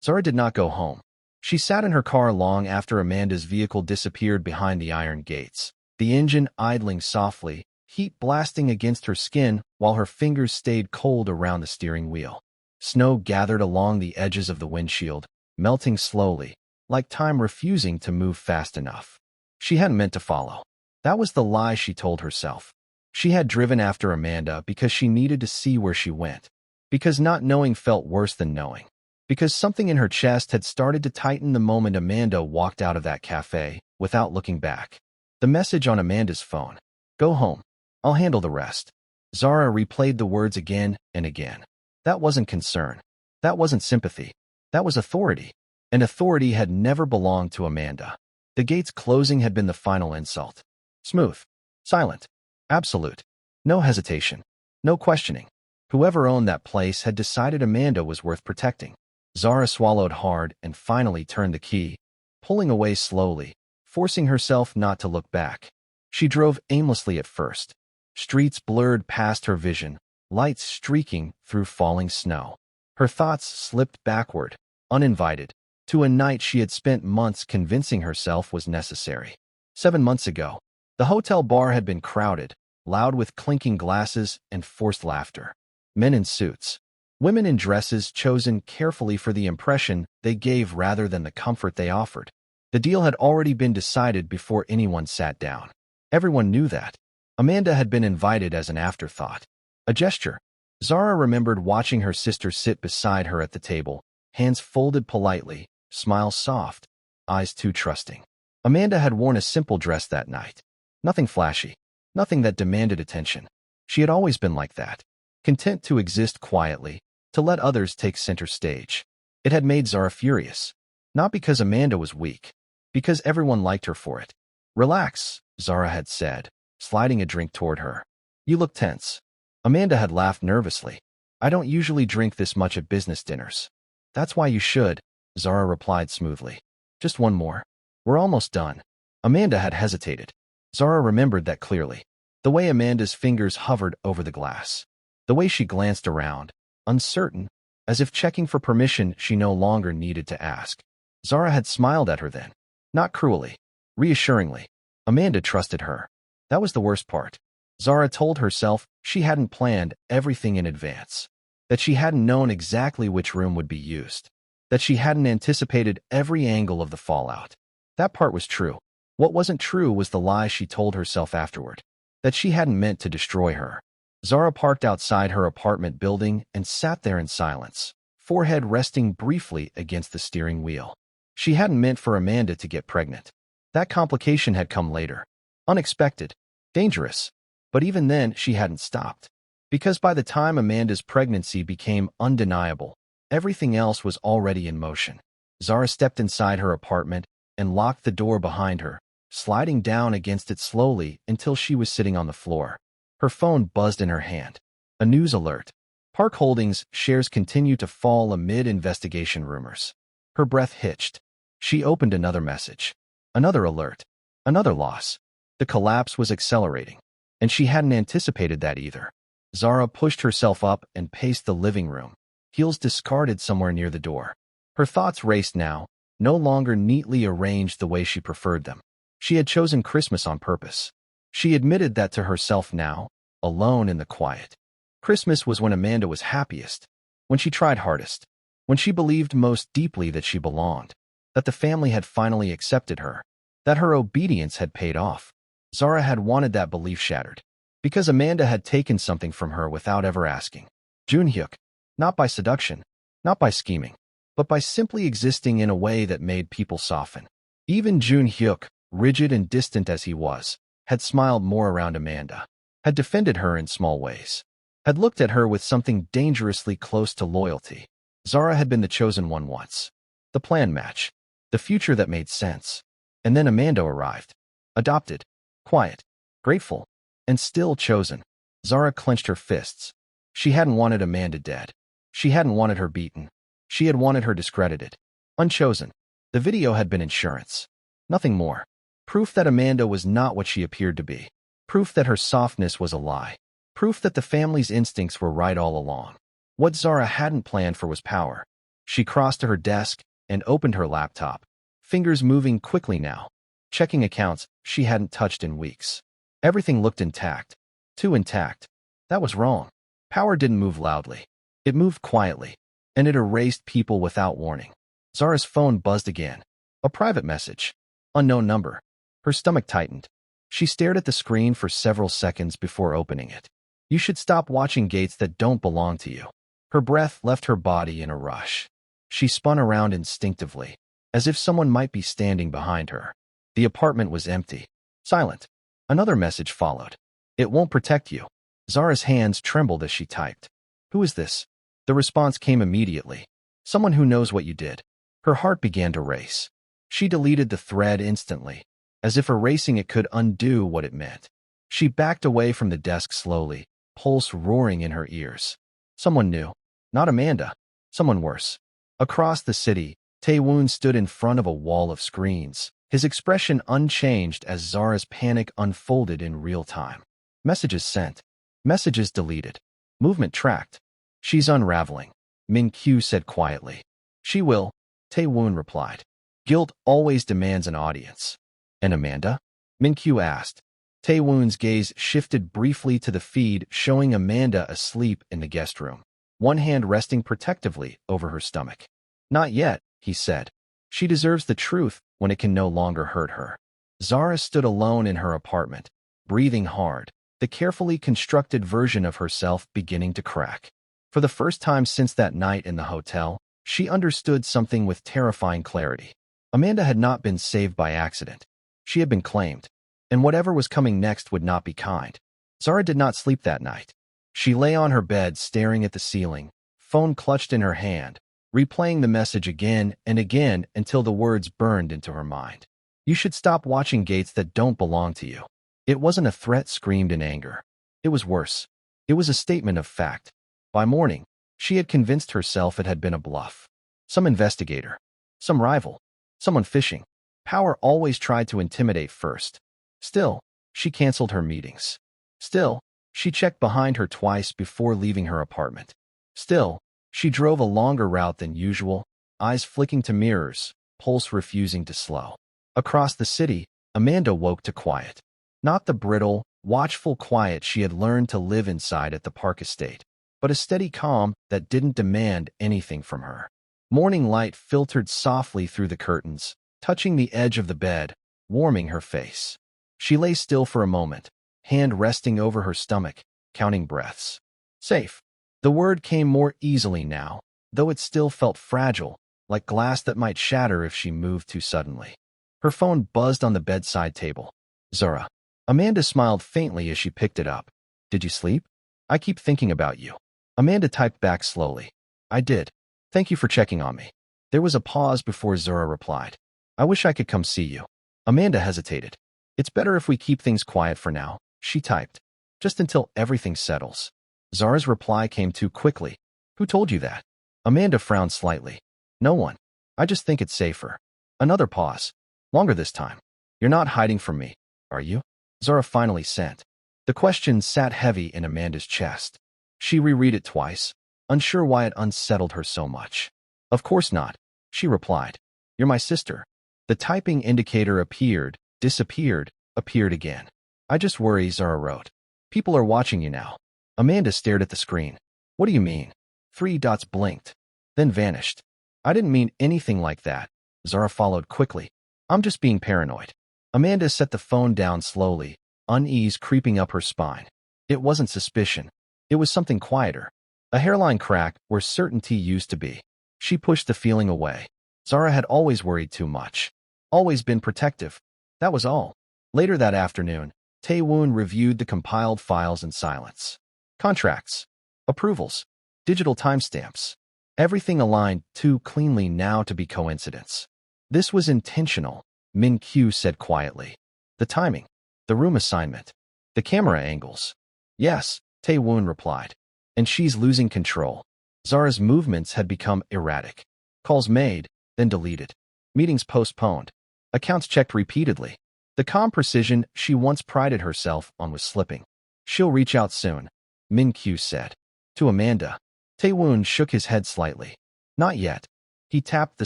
Zara did not go home. She sat in her car long after Amanda's vehicle disappeared behind the iron gates, the engine idling softly, heat blasting against her skin while her fingers stayed cold around the steering wheel. Snow gathered along the edges of the windshield, melting slowly, like time refusing to move fast enough. She hadn't meant to follow. That was the lie she told herself. She had driven after Amanda because she needed to see where she went, because not knowing felt worse than knowing, because something in her chest had started to tighten the moment Amanda walked out of that cafe, without looking back. The message on Amanda's phone. Go home. I'll handle the rest. Zara replayed the words again and again. That wasn't concern. That wasn't sympathy. That was authority. And authority had never belonged to Amanda. The gates closing had been the final insult. Smooth. Silent. Absolute. No hesitation. No questioning. Whoever owned that place had decided Amanda was worth protecting. Zara swallowed hard and finally turned the key, pulling away slowly, forcing herself not to look back. She drove aimlessly at first. Streets blurred past her vision, lights streaking through falling snow. Her thoughts slipped backward, uninvited, to a night she had spent months convincing herself was necessary. 7 months ago, the hotel bar had been crowded, loud with clinking glasses and forced laughter. Men in suits. Women in dresses chosen carefully for the impression they gave rather than the comfort they offered. The deal had already been decided before anyone sat down. Everyone knew that. Amanda had been invited as an afterthought. A gesture. Zara remembered watching her sister sit beside her at the table, hands folded politely, smile soft, eyes too trusting. Amanda had worn a simple dress that night. Nothing flashy. Nothing that demanded attention. She had always been like that. Content to exist quietly, to let others take center stage. It had made Zara furious. Not because Amanda was weak, because everyone liked her for it. Relax, Zara had said, sliding a drink toward her. You look tense. Amanda had laughed nervously. I don't usually drink this much at business dinners. That's why you should, Zara replied smoothly. Just one more. We're almost done. Amanda had hesitated. Zara remembered that clearly. The way Amanda's fingers hovered over the glass. The way she glanced around, uncertain, as if checking for permission she no longer needed to ask. Zara had smiled at her then. Not cruelly. Reassuringly. Amanda trusted her. That was the worst part. Zara told herself she hadn't planned everything in advance. That she hadn't known exactly which room would be used. That she hadn't anticipated every angle of the fallout. That part was true. What wasn't true was the lie she told herself afterward. That she hadn't meant to destroy her. Zara parked outside her apartment building and sat there in silence, forehead resting briefly against the steering wheel. She hadn't meant for Amanda to get pregnant. That complication had come later. Unexpected. Dangerous. But even then, she hadn't stopped. Because by the time Amanda's pregnancy became undeniable, everything else was already in motion. Zara stepped inside her apartment and locked the door behind her, sliding down against it slowly until she was sitting on the floor. Her phone buzzed in her hand. A news alert. Park Holdings shares continue to fall amid investigation rumors. Her breath hitched. She opened another message. Another alert. Another loss. The collapse was accelerating. And she hadn't anticipated that either. Zara pushed herself up and paced the living room, heels discarded somewhere near the door. Her thoughts raced now, no longer neatly arranged the way she preferred them. She had chosen Christmas on purpose. She admitted that to herself now, alone in the quiet. Christmas was when Amanda was happiest, when she tried hardest, when she believed most deeply that she belonged, that the family had finally accepted her, that her obedience had paid off. Zara had wanted that belief shattered, because Amanda had taken something from her without ever asking. Junhyuk, not by seduction, not by scheming, but by simply existing in a way that made people soften. Even Junhyuk, rigid and distant as he was, had smiled more around Amanda, had defended her in small ways, had looked at her with something dangerously close to loyalty. Zara had been the chosen one once. The plan match. The future that made sense. And then Amanda arrived. Adopted. Quiet. Grateful. And still chosen. Zara clenched her fists. She hadn't wanted Amanda dead. She hadn't wanted her beaten. She had wanted her discredited. Unchosen. The video had been insurance. Nothing more. Proof that Amanda was not what she appeared to be. Proof that her softness was a lie. Proof that the family's instincts were right all along. What Zara hadn't planned for was power. She crossed to her desk and opened her laptop, fingers moving quickly now, checking accounts she hadn't touched in weeks. Everything looked intact. Too intact. That was wrong. Power didn't move loudly. It moved quietly, and it erased people without warning. Zara's phone buzzed again. A private message. Unknown number. Her stomach tightened. She stared at the screen for several seconds before opening it. You should stop watching gates that don't belong to you. Her breath left her body in a rush. She spun around instinctively, as if someone might be standing behind her. The apartment was empty. Silent. Another message followed. It won't protect you. Zara's hands trembled as she typed. Who is this? The response came immediately. Someone who knows what you did. Her heart began to race. She deleted the thread instantly, as if erasing it could undo what it meant. She backed away from the desk slowly, pulse roaring in her ears. Someone new. Not Amanda. Someone worse. Across the city, Tae-woon stood in front of a wall of screens, his expression unchanged as Zara's panic unfolded in real time. Messages sent. Messages deleted. Movement tracked. She's unraveling, Min-kyu said quietly. She will, Tae-woon replied. Guilt always demands an audience. And Amanda? Min-kyu asked. Tae-woon's gaze shifted briefly to the feed showing Amanda asleep in the guest room, one hand resting protectively over her stomach. Not yet, he said. She deserves the truth when it can no longer hurt her. Zara stood alone in her apartment, breathing hard, the carefully constructed version of herself beginning to crack. For the first time since that night in the hotel, she understood something with terrifying clarity. Amanda had not been saved by accident. She had been claimed, and whatever was coming next would not be kind. Zara did not sleep that night. She lay on her bed staring at the ceiling, phone clutched in her hand, replaying the message again and again until the words burned into her mind. You should stop watching gates that don't belong to you. It wasn't a threat screamed in anger. It was worse. It was a statement of fact. By morning, she had convinced herself it had been a bluff. Some investigator. Some rival. Someone fishing. Power always tried to intimidate first. Still, she canceled her meetings. Still, she checked behind her twice before leaving her apartment. Still, she drove a longer route than usual, eyes flicking to mirrors, pulse refusing to slow. Across the city, Amanda woke to quiet. Not the brittle, watchful quiet she had learned to live inside at the Park Estate, but a steady calm that didn't demand anything from her. Morning light filtered softly through the curtains, touching the edge of the bed, warming her face. She lay still for a moment, hand resting over her stomach, counting breaths. Safe. The word came more easily now, though it still felt fragile, like glass that might shatter if she moved too suddenly. Her phone buzzed on the bedside table. Zara. Amanda smiled faintly as she picked it up. Did you sleep? I keep thinking about you. Amanda typed back slowly. I did. Thank you for checking on me. There was a pause before Zara replied. I wish I could come see you. Amanda hesitated. It's better if we keep things quiet for now, she typed. Just until everything settles. Zara's reply came too quickly. Who told you that? Amanda frowned slightly. No one. I just think it's safer. Another pause. Longer this time. You're not hiding from me, are you? Zara finally sent. The question sat heavy in Amanda's chest. She reread it twice, unsure why it unsettled her so much. Of course not, she replied. You're my sister. The typing indicator appeared, disappeared, appeared again. I just worry, Zara wrote. People are watching you now. Amanda stared at the screen. What do you mean? 3 dots blinked, then vanished. I didn't mean anything like that. Zara followed quickly. I'm just being paranoid. Amanda set the phone down slowly, unease creeping up her spine. It wasn't suspicion. It was something quieter. A hairline crack where certainty used to be. She pushed the feeling away. Zara had always worried too much. Always been protective. That was all. Later that afternoon, Tae-woon reviewed the compiled files in silence. Contracts. Approvals. Digital timestamps. Everything aligned too cleanly now to be coincidence. This was intentional, Min-kyu said quietly. The timing. The room assignment. The camera angles. Yes, Tae-woon replied. And she's losing control. Zara's movements had become erratic. Calls made, then deleted. Meetings postponed. Accounts checked repeatedly. The calm precision she once prided herself on was slipping. She'll reach out soon, Min-kyu said. To Amanda. Tae-woon shook his head slightly. Not yet. He tapped the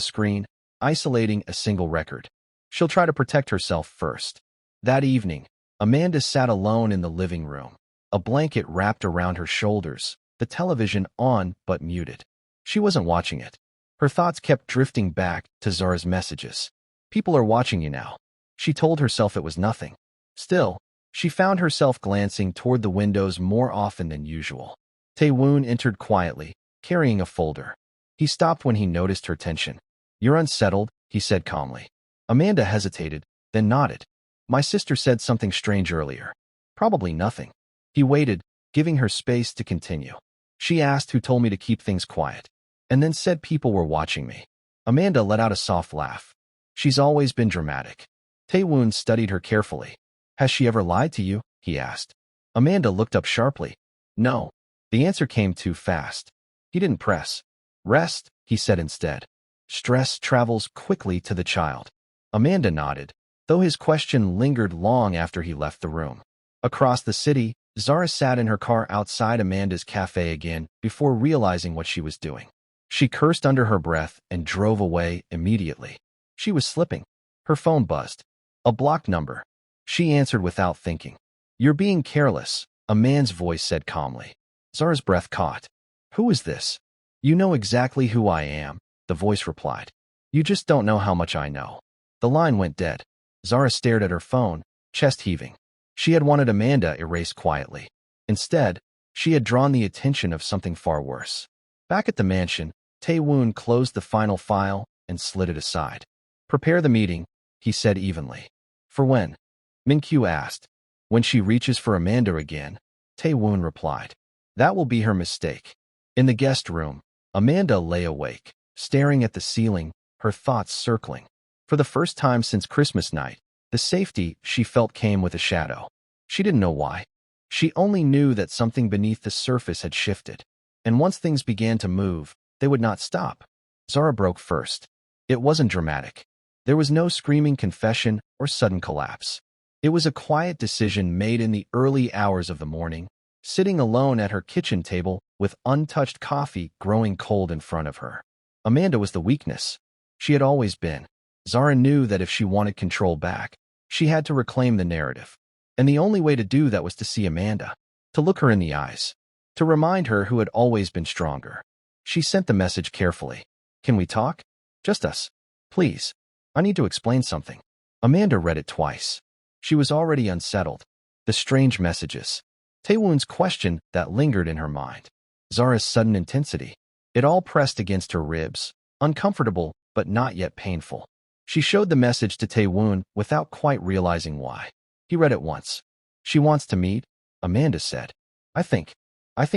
screen, isolating a single record. She'll try to protect herself first. That evening, Amanda sat alone in the living room, a blanket wrapped around her shoulders, the television on but muted. She wasn't watching it. Her thoughts kept drifting back to Zara's messages. People are watching you now. She told herself it was nothing. Still, she found herself glancing toward the windows more often than usual. Tae-woon entered quietly, carrying a folder. He stopped when he noticed her tension. "You're unsettled," he said calmly. Amanda hesitated, then nodded. "My sister said something strange earlier." "Probably nothing." He waited, giving her space to continue. "She asked who told me to keep things quiet, and then said people were watching me." Amanda let out a soft laugh. "She's always been dramatic." Tae-woon studied her carefully. "Has she ever lied to you?" he asked. Amanda looked up sharply. "No." The answer came too fast. He didn't press. "Rest," he said instead. "Stress travels quickly to the child." Amanda nodded, though his question lingered long after he left the room. Across the city, Zara sat in her car outside Amanda's cafe again before realizing what she was doing. She cursed under her breath and drove away immediately. She was slipping. Her phone buzzed. A blocked number. She answered without thinking. "You're being careless," a man's voice said calmly. Zara's breath caught. "Who is this?" "You know exactly who I am," the voice replied. "You just don't know how much I know." The line went dead. Zara stared at her phone, chest heaving. She had wanted Amanda erased quietly. Instead, she had drawn the attention of something far worse. Back at the mansion, Tae-woon closed the final file and slid it aside. "Prepare the meeting," he said evenly. "For when?" Min-kyu asked. "When she reaches for Amanda again," Tae-woon replied. "That will be her mistake." In the guest room, Amanda lay awake, staring at the ceiling, her thoughts circling. For the first time since Christmas night, the safety she felt came with a shadow. She didn't know why. She only knew that something beneath the surface had shifted. And once things began to move, they would not stop. Zara broke first. It wasn't dramatic. There was no screaming confession or sudden collapse. It was a quiet decision made in the early hours of the morning, sitting alone at her kitchen table with untouched coffee growing cold in front of her. Amanda was the weakness. She had always been. Zara knew that if she wanted control back, she had to reclaim the narrative. And the only way to do that was to see Amanda, to look her in the eyes, to remind her who had always been stronger. She sent the message carefully. "Can we talk? Just us. Please. I need to explain something." Amanda read it twice. She was already unsettled. The strange messages. Tae-woon's question that lingered in her mind. Zara's sudden intensity. It all pressed against her ribs, uncomfortable but not yet painful. She showed the message to Tae-woon without quite realizing why. He read it once. "She wants to meet," Amanda said. I think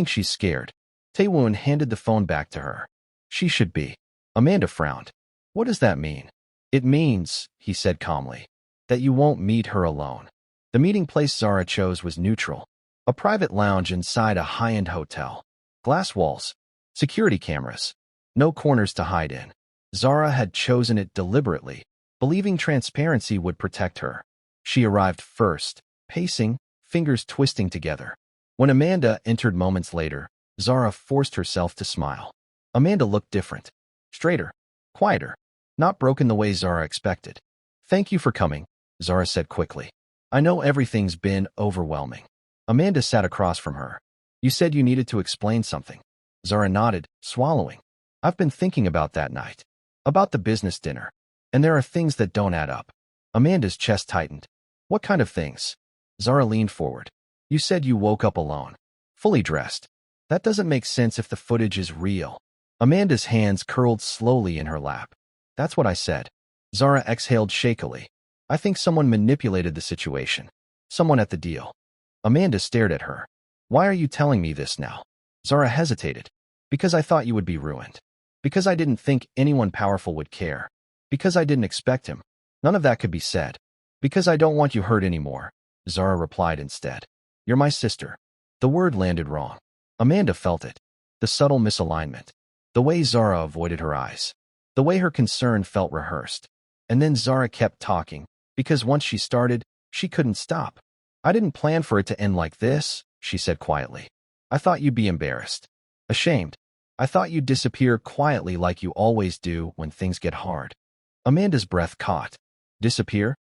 she's scared." Tae-woon handed the phone back to her. "She should be." Amanda frowned. "What does that mean?" "It means," he said calmly, "that you won't meet her alone." The meeting place Zara chose was neutral. A private lounge inside a high-end hotel. Glass walls. Security cameras. No corners to hide in. Zara had chosen it deliberately, believing transparency would protect her. She arrived first, pacing, fingers twisting together. When Amanda entered moments later, Zara forced herself to smile. Amanda looked different. Straighter. Quieter. Not broken the way Zara expected. "Thank you for coming," Zara said quickly. "I know everything's been overwhelming." Amanda sat across from her. "You said you needed to explain something." Zara nodded, swallowing. "I've been thinking about that night. About the business dinner. And there are things that don't add up." Amanda's chest tightened. "What kind of things?" Zara leaned forward. "You said you woke up alone. Fully dressed. That doesn't make sense if the footage is real." Amanda's hands curled slowly in her lap. "That's what I said." Zara exhaled shakily. "I think someone manipulated the situation. Someone at the deal." Amanda stared at her. "Why are you telling me this now?" Zara hesitated. "Because I thought you would be ruined. Because I didn't think anyone powerful would care. Because I didn't expect him. None of that could be said. Because I don't want you hurt anymore," Zara replied instead. "You're my sister." The word landed wrong. Amanda felt it. The subtle misalignment. The way Zara avoided her eyes. The way her concern felt rehearsed. And then Zara kept talking, because once she started, she couldn't stop. "I didn't plan for it to end like this," she said quietly. "I thought you'd be embarrassed. Ashamed. I thought you'd disappear quietly like you always do when things get hard. Amanda's breath caught. Disappear?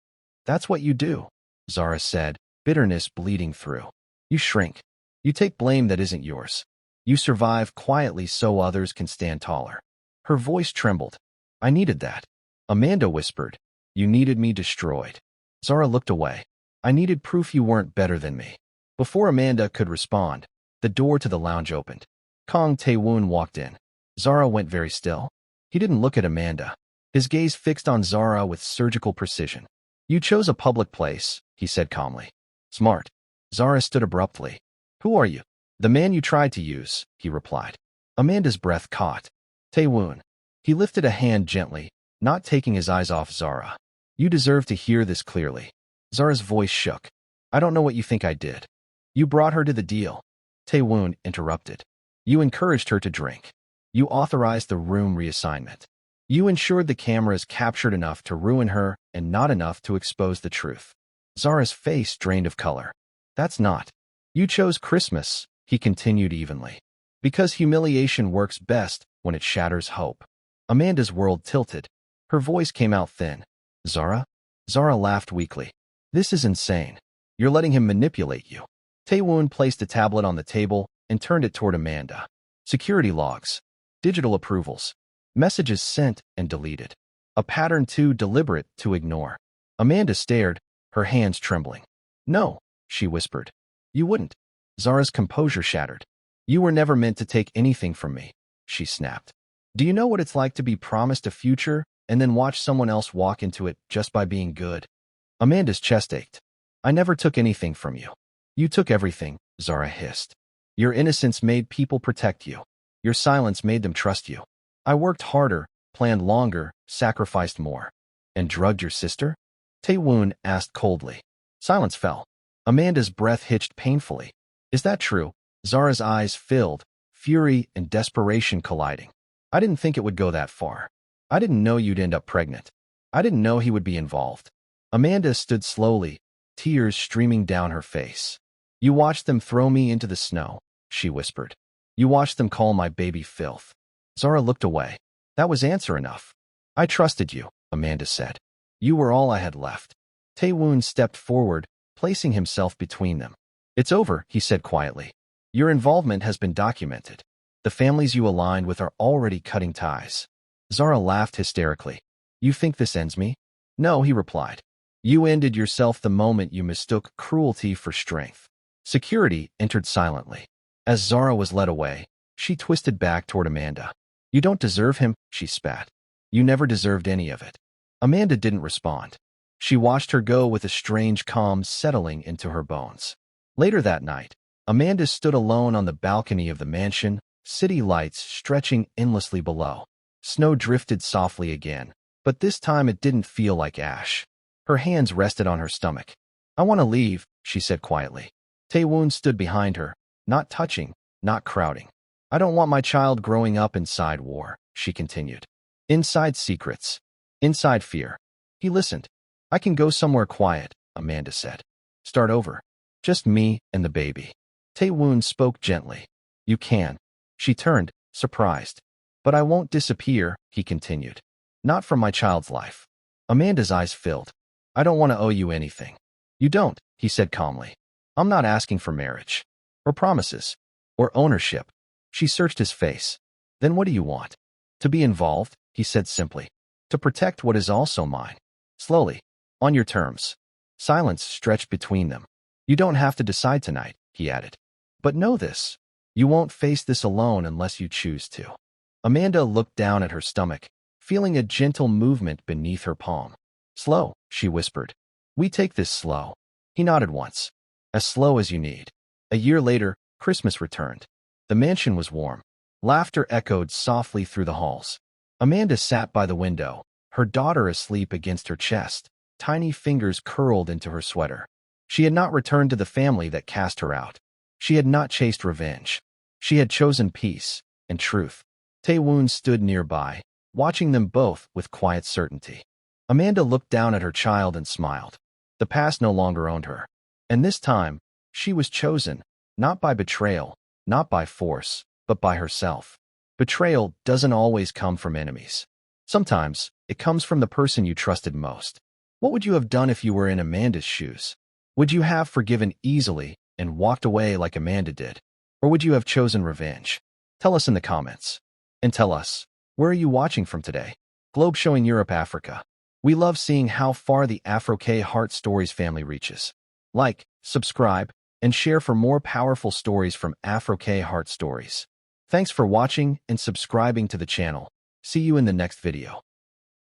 That's what you do, Zara said, bitterness bleeding through. You shrink. You take blame that isn't yours. You survive quietly so others can stand taller. Her voice trembled. I needed that. Amanda whispered. You needed me destroyed. Zara looked away. I needed proof you weren't better than me. Before Amanda could respond, the door to the lounge opened. Kong Tae-woon walked in. Zara went very still. He didn't look at Amanda. His gaze fixed on Zara with surgical precision. You chose a public place, he said calmly. Smart. Zara stood abruptly. Who are you? The man you tried to use, he replied. Amanda's breath caught. Tae-woon. He lifted a hand gently, not taking his eyes off Zara. You deserve to hear this clearly. Zara's voice shook. I don't know what you think I did. You brought her to the deal. Tae-woon interrupted. You encouraged her to drink. You authorized the room reassignment. You ensured the cameras captured enough to ruin her and not enough to expose the truth. Zara's face drained of color. That's not. You chose Christmas, he continued evenly. Because humiliation works best when it shatters hope. Amanda's world tilted. Her voice came out thin. Zara? Zara laughed weakly. This is insane. You're letting him manipulate you. Tae-woon placed a tablet on the table and turned it toward Amanda. Security logs. Digital approvals. Messages sent and deleted. A pattern too deliberate to ignore. Amanda stared, her hands trembling. No, she whispered. You wouldn't. Zara's composure shattered. You were never meant to take anything from me, she snapped. Do you know what it's like to be promised a future and then watch someone else walk into it just by being good? Amanda's chest ached. I never took anything from you. You took everything, Zara hissed. Your innocence made people protect you. Your silence made them trust you. I worked harder, planned longer, sacrificed more. And drugged your sister? Tae-woon asked coldly. Silence fell. Amanda's breath hitched painfully. Is that true? Zara's eyes filled, fury and desperation colliding. I didn't think it would go that far. I didn't know you'd end up pregnant. I didn't know he would be involved. Amanda stood slowly, tears streaming down her face. You watched them throw me into the snow, she whispered. You watched them call my baby filth. Zara looked away. That was answer enough. I trusted you, Amanda said. You were all I had left. Tae-woon stepped forward, placing himself between them. It's over, he said quietly. Your involvement has been documented. The families you aligned with are already cutting ties. Zara laughed hysterically. You think this ends me? No, he replied. You ended yourself the moment you mistook cruelty for strength. Security entered silently. As Zara was led away, she twisted back toward Amanda. You don't deserve him, she spat. You never deserved any of it. Amanda didn't respond. She watched her go with a strange calm settling into her bones. Later that night, Amanda stood alone on the balcony of the mansion, city lights stretching endlessly below. Snow drifted softly again, but this time it didn't feel like ash. Her hands rested on her stomach. I want to leave, she said quietly. Tae-woon stood behind her, not touching, not crowding. I don't want my child growing up inside war, she continued. Inside secrets. Inside fear. He listened. I can go somewhere quiet, Amanda said. Start over. Just me and the baby. Tae-woon spoke gently. You can. She turned, surprised. But I won't disappear, he continued. Not from my child's life. Amanda's eyes filled. I don't want to owe you anything. You don't, he said calmly. I'm not asking for marriage. Or promises. Or ownership. She searched his face. Then what do you want? To be involved, he said simply. To protect what is also mine. Slowly. On your terms. Silence stretched between them. You don't have to decide tonight, he added. But know this. You won't face this alone unless you choose to. Amanda looked down at her stomach, feeling a gentle movement beneath her palm. Slow, she whispered. We take this slow. He nodded once. As slow as you need. A year later, Christmas returned. The mansion was warm. Laughter echoed softly through the halls. Amanda sat by the window, her daughter asleep against her chest, tiny fingers curled into her sweater. She had not returned to the family that cast her out. She had not chased revenge. She had chosen peace and truth. Tae-woon stood nearby, watching them both with quiet certainty. Amanda looked down at her child and smiled. The past no longer owned her. And this time, she was chosen, not by betrayal, not by force, but by herself. Betrayal doesn't always come from enemies. Sometimes, it comes from the person you trusted most. What would you have done if you were in Amanda's shoes? Would you have forgiven easily and walked away like Amanda did? Or would you have chosen revenge? Tell us in the comments. And tell us, where are you watching from today? Globe showing Europe, Africa. We love seeing how far the Afro-K Heart Stories family reaches. Like, subscribe, and share for more powerful stories from Afro-K Heart Stories. Thanks for watching and subscribing to the channel. See you in the next video.